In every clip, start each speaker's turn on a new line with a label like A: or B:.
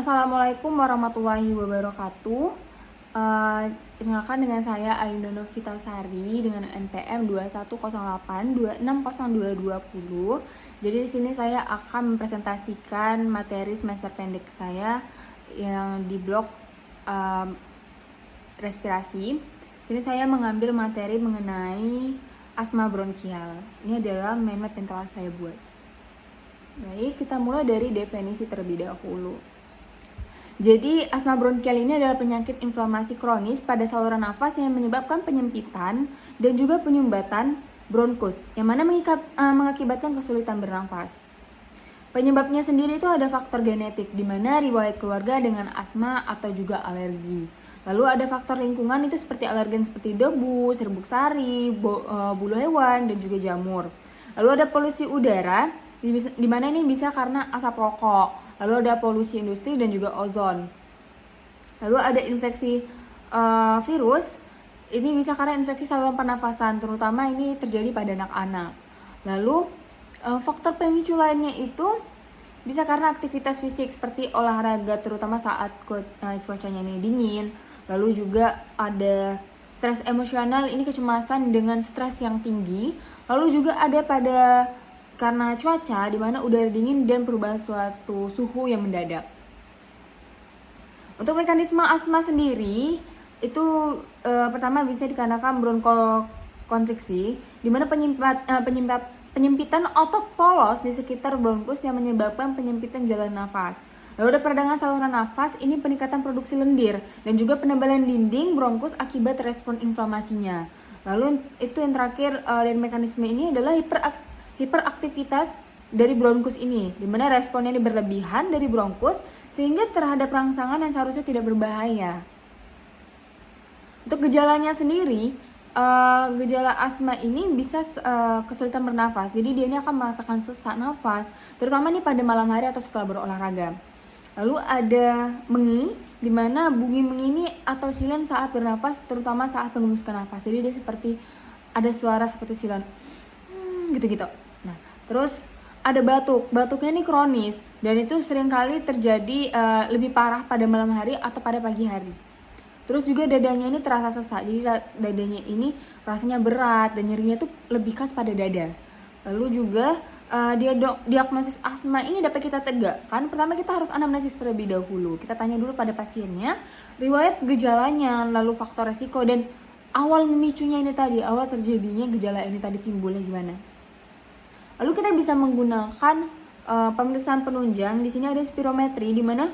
A: Assalamualaikum warahmatullahi wabarakatuh. Perkenalkan dengan saya Ayunda Novitasari dengan NPM 2108260220. Jadi di sini saya akan mempresentasikan materi semester pendek saya yang di blok respirasi. Sini saya mengambil materi mengenai asma bronkial. Ini adalah map yang telah saya buat. Baik, kita mulai dari definisi terlebih dahulu. Jadi, asma bronkial ini adalah penyakit inflamasi kronis pada saluran nafas yang menyebabkan penyempitan dan juga penyumbatan bronkus, yang mana mengakibatkan kesulitan bernafas. Penyebabnya sendiri itu ada faktor genetik, di mana riwayat keluarga dengan asma atau juga alergi. Lalu ada faktor lingkungan itu seperti alergen seperti debu, serbuk sari, bulu hewan, dan juga jamur. Lalu ada polusi udara, di mana ini bisa karena asap rokok. Lalu ada polusi industri dan juga ozon. Lalu ada infeksi virus, ini bisa karena infeksi saluran pernafasan, terutama ini terjadi pada anak-anak. Lalu faktor pemicu lainnya itu bisa karena aktivitas fisik seperti olahraga, terutama saat cuacanya ini dingin. Lalu juga ada stres emosional, ini kecemasan dengan stres yang tinggi. Lalu juga ada karena cuaca di mana udara dingin dan perubahan suatu suhu yang mendadak. Untuk mekanisme asma sendiri itu pertama bisa dikarenakan bronkokonstriksi, di mana penyempitan otot polos di sekitar bronkus yang menyebabkan penyempitan jalan nafas. Lalu ada peradangan saluran nafas, ini peningkatan produksi lendir dan juga penebalan dinding bronkus akibat respon inflamasinya. Lalu itu yang terakhir dari mekanisme ini adalah hiperaktivitas dari bronkus ini, di mana responnya ini berlebihan dari bronkus sehingga terhadap rangsangan yang seharusnya tidak berbahaya. Untuk gejalanya sendiri, gejala asma ini bisa kesulitan bernafas. Jadi dia ini akan merasakan sesak nafas, terutama nih pada malam hari atau setelah berolahraga. Lalu ada mengi, di mana bunyi mengi ini atau silen saat bernafas, terutama saat menghembuskan nafas. Jadi dia seperti ada suara seperti silen gitu-gitu. Nah, terus ada batuknya ini kronis dan itu seringkali terjadi lebih parah pada malam hari atau pada pagi hari. Terus juga dadanya ini terasa sesak, jadi dadanya ini rasanya berat dan nyerinya itu lebih khas pada dada. Lalu juga diagnosis asma ini dapat kita tegakkan. Pertama kita harus anamnesis terlebih dahulu. Kita tanya dulu pada pasiennya, riwayat gejalanya, lalu faktor resiko dan awal memicunya ini tadi, awal terjadinya gejala ini tadi timbulnya gimana. Lalu kita bisa menggunakan pemeriksaan penunjang. Di sini ada spirometri, di mana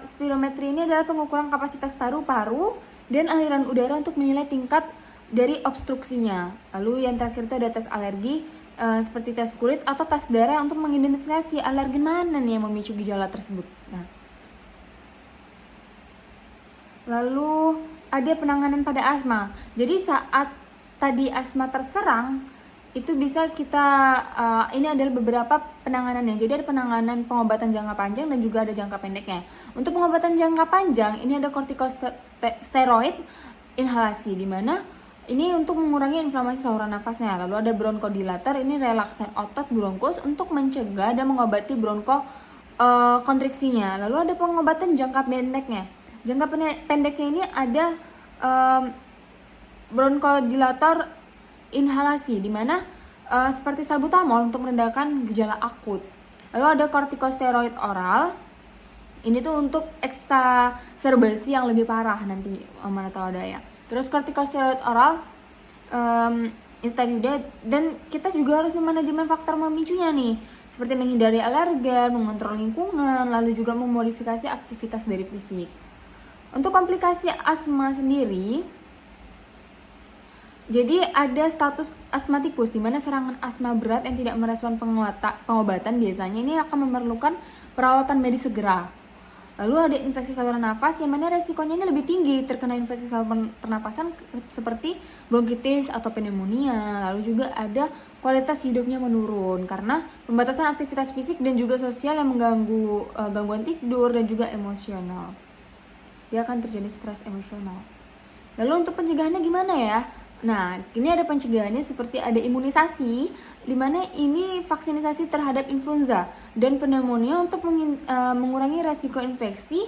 A: spirometri ini adalah pengukuran kapasitas paru-paru dan aliran udara untuk menilai tingkat dari obstruksinya. Lalu yang terakhir itu ada tes alergi seperti tes kulit atau tes darah untuk mengidentifikasi alergen mana nih yang memicu gejala tersebut. Nah, lalu ada penanganan pada asma. Jadi saat tadi asma terserang, itu bisa kita ini adalah beberapa penanganannya. Jadi ada penanganan pengobatan jangka panjang dan juga ada jangka pendeknya. Untuk pengobatan jangka panjang ini ada kortikosteroid inhalasi, di mana ini untuk mengurangi inflamasi saluran nafasnya. Lalu ada bronkodilator, ini relaksan otot bronkus untuk mencegah dan mengobati bronkokonstriksinya. Lalu ada pengobatan jangka pendeknya. Jangka pendeknya ini ada bronkodilator inhalasi, di mana seperti salbutamol untuk meredakan gejala akut. Lalu ada kortikosteroid oral, ini tuh untuk eksaserbasi yang lebih parah nanti, mana tahu ada ya. Terus kortikosteroid oral itu tadi udah, dan kita juga harus memanajemen faktor memicunya nih, seperti menghindari alergen, mengontrol lingkungan, lalu juga memodifikasi aktivitas dari fisik. Untuk komplikasi asma sendiri, jadi ada status asmaticus, di mana serangan asma berat yang tidak merespon pengobatan biasanya ini akan memerlukan perawatan medis segera. Lalu ada infeksi saluran nafas yang mana resikonya ini lebih tinggi terkena infeksi saluran pernapasan seperti bronkitis atau pneumonia. Lalu juga ada kualitas hidupnya menurun karena pembatasan aktivitas fisik dan juga sosial yang mengganggu gangguan tidur dan juga emosional. Dia akan terjadi stres emosional. Lalu untuk pencegahannya gimana ya? Nah, ini ada pencegahannya seperti ada imunisasi dimana ini vaksinasi terhadap influenza dan pneumonia untuk mengurangi resiko infeksi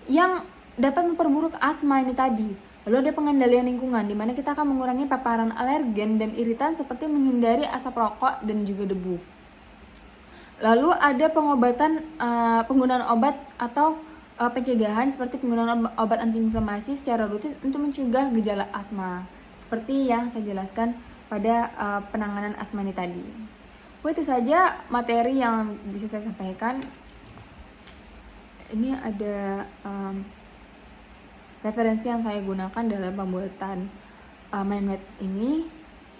A: yang dapat memperburuk asma ini tadi. Lalu ada pengendalian lingkungan, di mana kita akan mengurangi paparan alergen dan iritan seperti menghindari asap rokok dan juga debu. Lalu ada penggunaan obat atau pencegahan seperti penggunaan obat antiinflamasi secara rutin untuk mencegah gejala asma. Seperti yang saya jelaskan pada penanganan asma ini tadi. Itu saja materi yang bisa saya sampaikan. Ini ada referensi yang saya gunakan dalam pembuatan mindmap ini.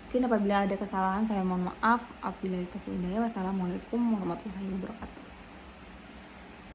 A: Mungkin apabila ada kesalahan saya mohon maaf. Wassalamualaikum warahmatullahi wabarakatuh.